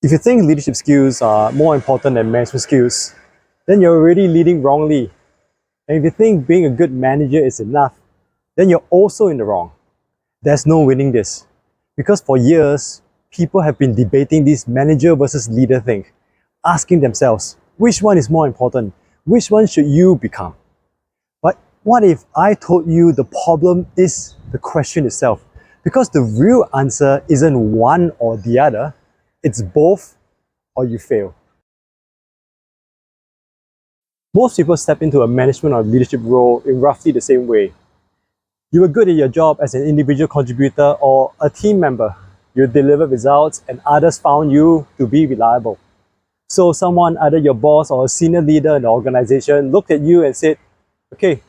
If you think leadership skills are more important than management skills, then you're already leading wrongly. And if you think being a good manager is enough, then you're also in the wrong. There's no winning this. Because for years, people have been debating this manager versus leader thing, asking themselves, which one is more important? Which one should you become? But what if I told you the problem is the question itself? Because the real answer isn't one or the other, it's both or you fail. Most people step into a management or leadership role in roughly the same way. You were good at your job as an individual contributor or a team member. You delivered results and others found you to be reliable. So someone, either your boss or a senior leader in the organization, looked at you and said, okay,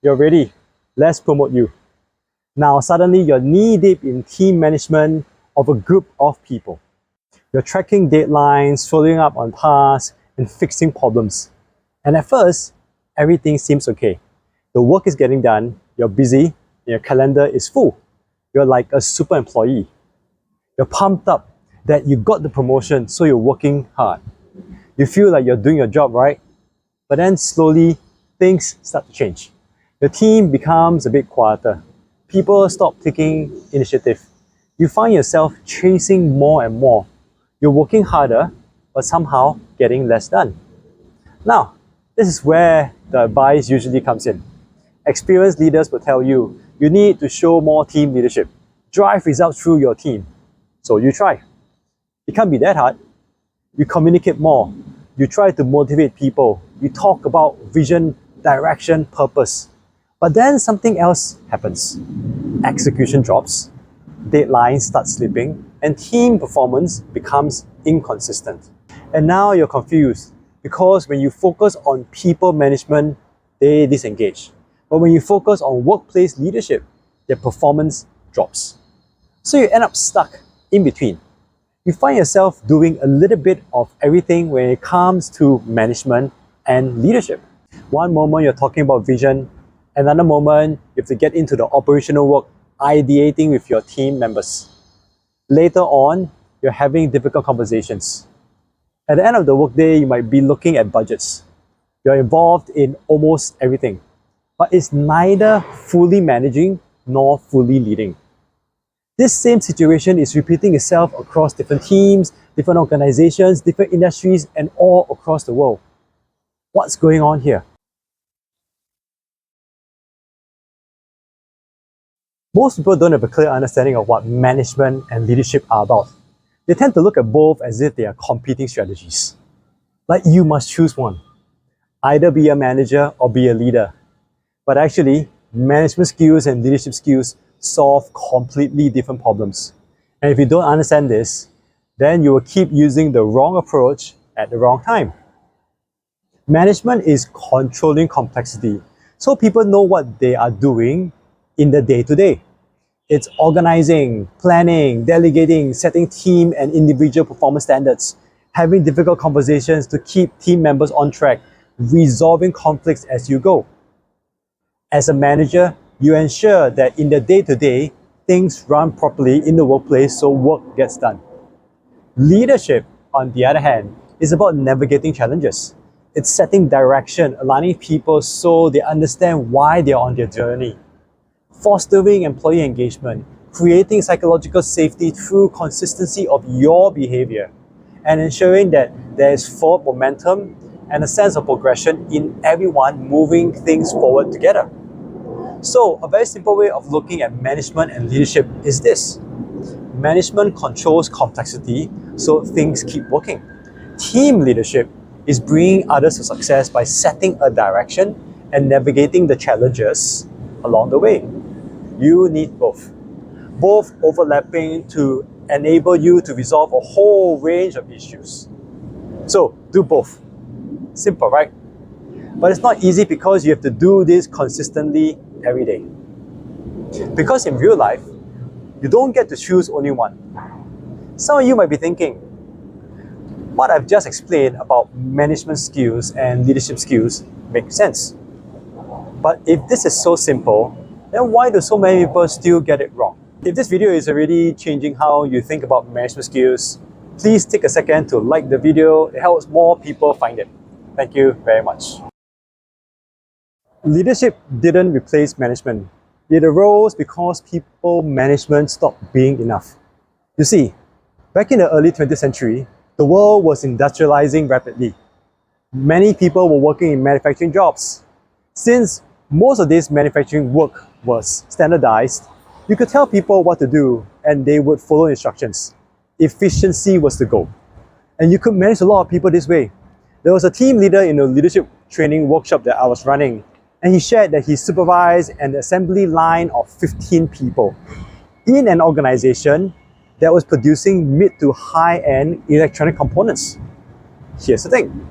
you're ready, let's promote you. Now suddenly you're knee-deep in team management of a group of people. You're tracking deadlines, following up on tasks, and fixing problems. And at first, everything seems okay. The work is getting done, you're busy, and your calendar is full. You're like a super employee. You're pumped up that you got the promotion, so you're working hard. You feel like you're doing your job right, but then slowly things start to change. Your team becomes a bit quieter. People stop taking initiative. You find yourself chasing more and more. You're working harder, but somehow getting less done. Now, this is where the advice usually comes in. Experienced leaders will tell you, you need to show more team leadership. Drive results through your team. So you try. It can't be that hard. You communicate more. You try to motivate people. You talk about vision, direction, purpose. But then something else happens. Execution drops, deadlines start slipping, and team performance becomes inconsistent. And now you're confused because when you focus on people management, they disengage. But when you focus on workplace leadership, their performance drops. So you end up stuck in between. You find yourself doing a little bit of everything when it comes to management and leadership. One moment you're talking about vision, another moment you have to get into the operational work, ideating with your team members. Later on, you're having difficult conversations. At the end of the workday, you might be looking at budgets. You're involved in almost everything, but it's neither fully managing nor fully leading. This same situation is repeating itself across different teams, different organizations, different industries, and all across the world. What's going on here? Most people don't have a clear understanding of what management and leadership are about. They tend to look at both as if they are competing strategies. Like you must choose one. Either be a manager or be a leader. But actually, management skills and leadership skills solve completely different problems. And if you don't understand this, then you will keep using the wrong approach at the wrong time. Management is controlling complexity, so people know what they are doing in the day-to-day. It's organizing, planning, delegating, setting team and individual performance standards, having difficult conversations to keep team members on track, resolving conflicts as you go. As a manager, you ensure that in the day-to-day, things run properly in the workplace so work gets done. Leadership, on the other hand, is about navigating challenges. It's setting direction, aligning people so they understand why they're on their journey. Fostering employee engagement, creating psychological safety through consistency of your behavior, and ensuring that there is forward momentum and a sense of progression in everyone moving things forward together. So, a very simple way of looking at management and leadership is this. Management controls complexity so things keep working. Team leadership is bringing others to success by setting a direction and navigating the challenges along the way. You need both overlapping to enable you to resolve a whole range of issues. So, do both. Simple, right? But it's not easy because you have to do this consistently every day. Because in real life, you don't get to choose only one. Some of you might be thinking, what I've just explained about management skills and leadership skills makes sense. But if this is so simple, then why do so many people still get it wrong? If this video is already changing how you think about management skills, Please take a second to like the video. It helps more people find it. Thank you very much. Leadership didn't replace management. It arose because people management stopped being enough. You see, back in the early 20th century, the world was industrializing rapidly. Many people were working in manufacturing jobs. Since most of this manufacturing work was standardized, you could tell people what to do and they would follow instructions. Efficiency was the goal. And you could manage a lot of people this way. There was a team leader in a leadership training workshop that I was running, and he shared that he supervised an assembly line of 15 people in an organization that was producing mid to high-end electronic components. Here's the thing.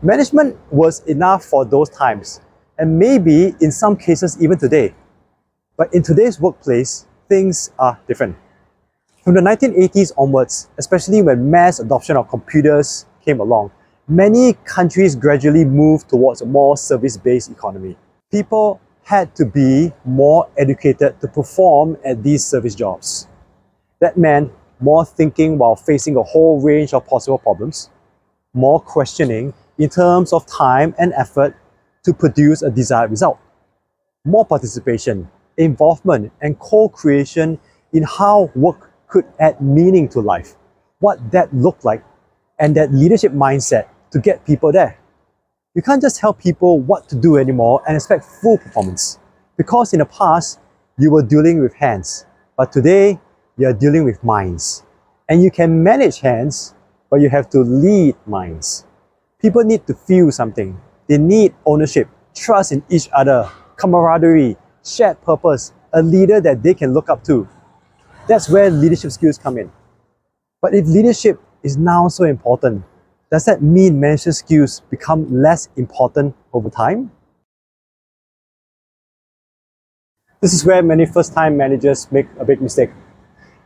Management was enough for those times, and maybe in some cases even today. But in today's workplace, things are different. From the 1980s onwards, especially when mass adoption of computers came along, many countries gradually moved towards a more service-based economy. People had to be more educated to perform at these service jobs. That meant more thinking while facing a whole range of possible problems, more questioning in terms of time and effort to produce a desired result, more participation, involvement, and co-creation in how work could add meaning to life, what that looked like, and that leadership mindset to get people there. You can't just tell people what to do anymore and expect full performance, because in the past, you were dealing with hands, but today, you're dealing with minds. And you can manage hands, but you have to lead minds. People need to feel something. They need ownership, trust in each other, camaraderie, shared purpose, a leader that they can look up to. That's where leadership skills come in. But if leadership is now so important, does that mean management skills become less important over time? This is where many first-time managers make a big mistake.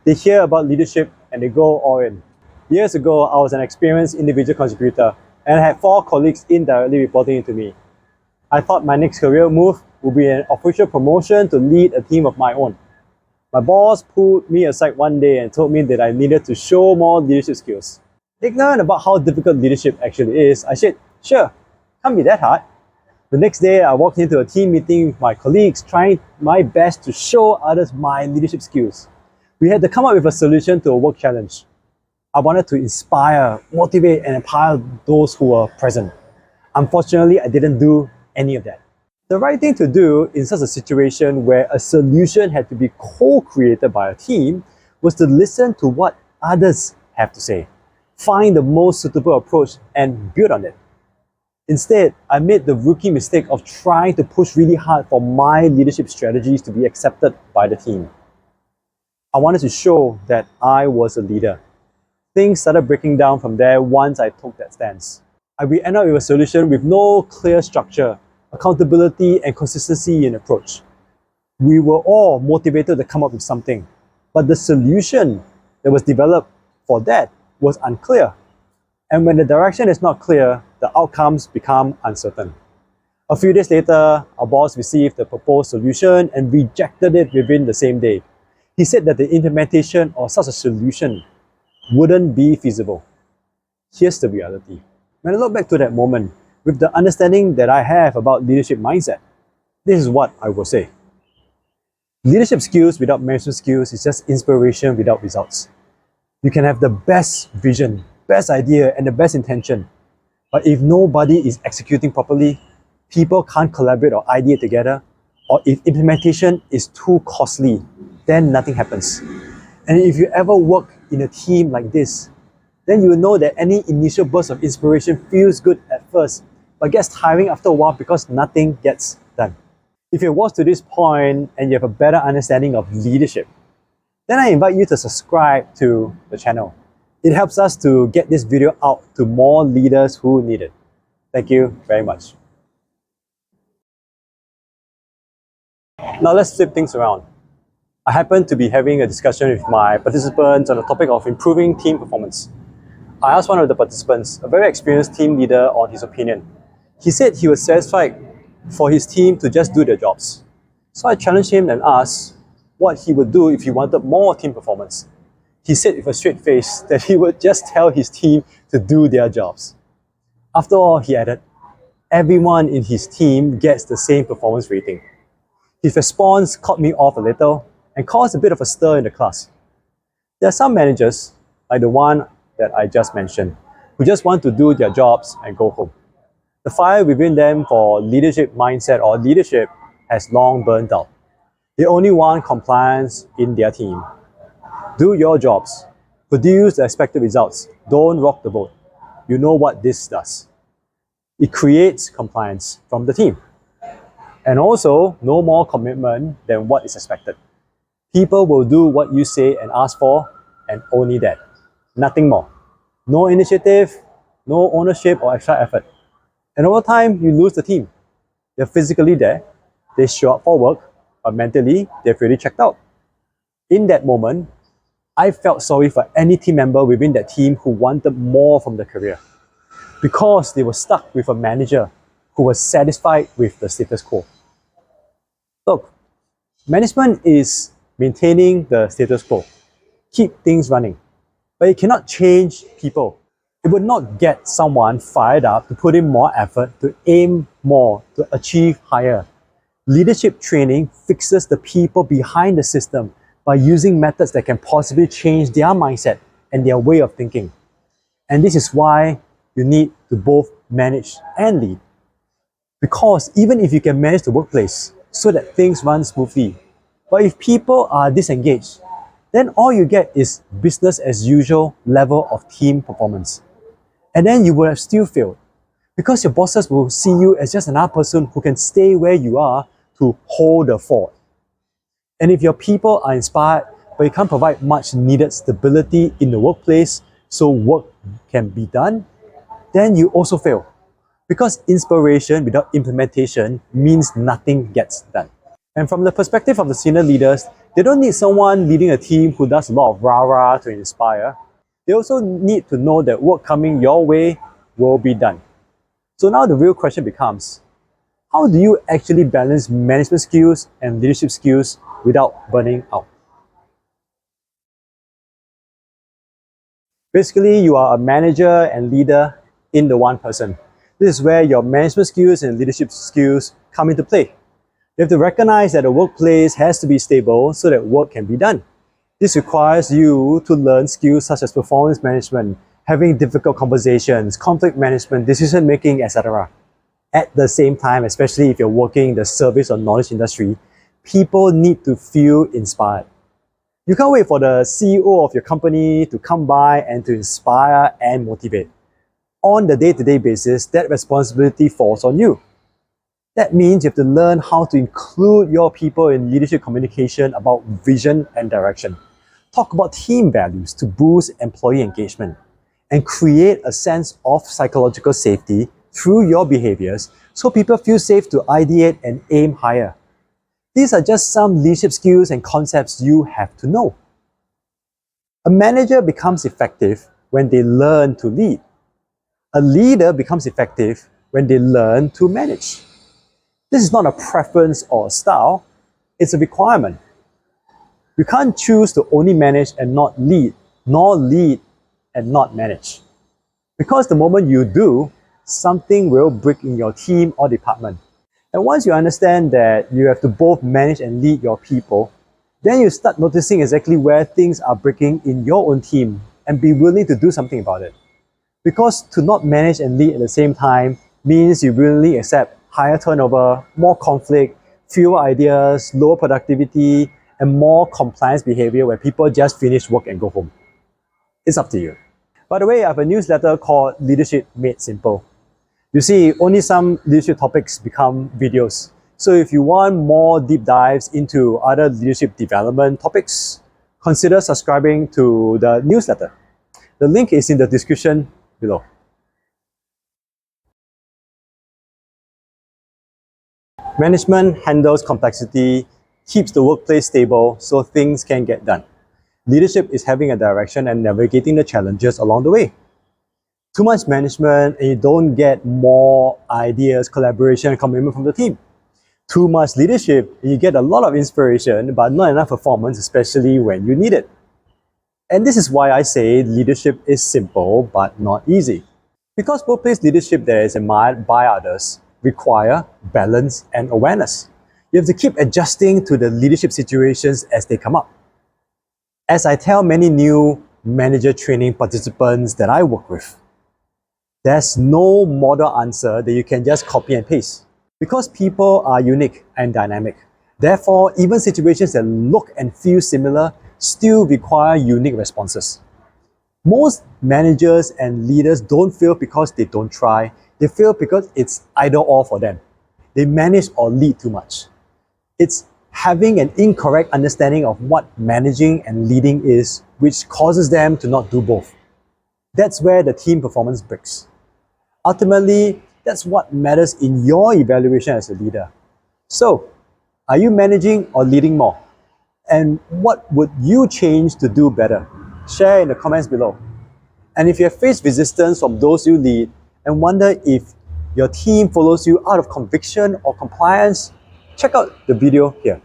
They hear about leadership and they go all in. Years ago, I was an experienced individual contributor and I had 4 colleagues indirectly reporting into me. I thought my next career move would be an official promotion to lead a team of my own. My boss pulled me aside one day and told me that I needed to show more leadership skills. Ignorant about how difficult leadership actually is, I said, sure, can't be that hard. The next day, I walked into a team meeting with my colleagues, trying my best to show others my leadership skills. We had to come up with a solution to a work challenge. I wanted to inspire, motivate, and empower those who were present. Unfortunately, I didn't do any of that. The right thing to do in such a situation where a solution had to be co-created by a team was to listen to what others have to say, find the most suitable approach, and build on it. Instead, I made the rookie mistake of trying to push really hard for my leadership strategies to be accepted by the team. I wanted to show that I was a leader. Things started breaking down from there once I took that stance. We ended up with a solution with no clear structure, accountability, and consistency in approach. We were all motivated to come up with something, but the solution that was developed for that was unclear. And when the direction is not clear, the outcomes become uncertain. A few days later, our boss received the proposed solution and rejected it within the same day. He said that the implementation of such a solution wouldn't be feasible. Here's the reality. When I look back to that moment, with the understanding that I have about leadership mindset, this is what I will say. Leadership skills without management skills is just inspiration without results. You can have the best vision, best idea, and the best intention. But if nobody is executing properly, people can't collaborate or ideate together, or if implementation is too costly, then nothing happens. And if you ever work in a team like this, then you will know that any initial burst of inspiration feels good at first, but gets tiring after a while because nothing gets done. If you watched to this point and you have a better understanding of leadership, then I invite you to subscribe to the channel. It helps us to get this video out to more leaders who need it. Thank you very much. Now let's flip things around. I happened to be having a discussion with my participants on the topic of improving team performance. I asked one of the participants, a very experienced team leader, on his opinion. He said he was satisfied for his team to just do their jobs. So I challenged him and asked what he would do if he wanted more team performance. He said with a straight face that he would just tell his team to do their jobs. After all, he added, everyone in his team gets the same performance rating. His response caught me off a little and caused a bit of a stir in the class. There are some managers, like the one that I just mentioned, who just want to do their jobs and go home. The fire within them for leadership mindset or leadership has long burnt out. They only want compliance in their team. Do your jobs. Produce the expected results. Don't rock the boat. You know what this does. It creates compliance from the team. And also, no more commitment than what is expected. People will do what you say and ask for, and only that. Nothing more. No initiative, no ownership or extra effort. And over time, you lose the team. They're physically there, they show up for work, but mentally, they've already checked out. In that moment, I felt sorry for any team member within that team who wanted more from their career, because they were stuck with a manager who was satisfied with the status quo. Look, management is maintaining the status quo, keep things running, but it cannot change people. It would not get someone fired up to put in more effort, to aim more, to achieve higher. Leadership training fixes the people behind the system by using methods that can possibly change their mindset and their way of thinking. And this is why you need to both manage and lead. Because even if you can manage the workplace so that things run smoothly, but if people are disengaged, then all you get is business as usual level of team performance. And then you will have still failed, because your bosses will see you as just another person who can stay where you are to hold the fort. And if your people are inspired, but you can't provide much needed stability in the workplace so work can be done, then you also fail. Because inspiration without implementation means nothing gets done. And from the perspective of the senior leaders, they don't need someone leading a team who does a lot of rah-rah to inspire. They also need to know that work coming your way will be done. So now the real question becomes, how do you actually balance management skills and leadership skills without burning out? Basically, you are a manager and leader in the one person. This is where your management skills and leadership skills come into play. You have to recognize that the workplace has to be stable so that work can be done. This requires you to learn skills such as performance management, having difficult conversations, conflict management, decision making, etc. At the same time, especially if you're working in the service or knowledge industry, people need to feel inspired. You can't wait for the CEO of your company to come by and to inspire and motivate. On the day-to-day basis, that responsibility falls on you. That means you have to learn how to include your people in leadership communication about vision and direction. Talk about team values to boost employee engagement and create a sense of psychological safety through your behaviors so people feel safe to ideate and aim higher. These are just some leadership skills and concepts you have to know. A manager becomes effective when they learn to lead. A leader becomes effective when they learn to manage. This is not a preference or a style, it's a requirement. You can't choose to only manage and not lead, nor lead and not manage. Because the moment you do, something will break in your team or department. And once you understand that you have to both manage and lead your people, then you start noticing exactly where things are breaking in your own team and be willing to do something about it. Because to not manage and lead at the same time means you willingly accept higher turnover, more conflict, fewer ideas, lower productivity, and more compliance behavior where people just finish work and go home. It's up to you. By the way, I have a newsletter called Leadership Made Simple. You see, only some leadership topics become videos. So if you want more deep dives into other leadership development topics, consider subscribing to the newsletter. The link is in the description below. Management handles complexity, keeps the workplace stable so things can get done. Leadership is having a direction and navigating the challenges along the way. Too much management and you don't get more ideas, collaboration, and commitment from the team. Too much leadership and you get a lot of inspiration but not enough performance, especially when you need it. And this is why I say leadership is simple but not easy. Because workplace leadership that is admired by others require balance and awareness. You have to keep adjusting to the leadership situations as they come up. As I tell many new manager training participants that I work with, there's no model answer that you can just copy and paste. Because people are unique and dynamic. Therefore, even situations that look and feel similar still require unique responses. Most managers and leaders don't fail because they don't try. They fail because it's either or for them. They manage or lead too much. It's having an incorrect understanding of what managing and leading is, which causes them to not do both. That's where the team performance breaks. Ultimately, that's what matters in your evaluation as a leader. So, are you managing or leading more? And what would you change to do better? Share in the comments below. And if you have faced resistance from those you lead and wonder if your team follows you out of conviction or compliance, check out the video here.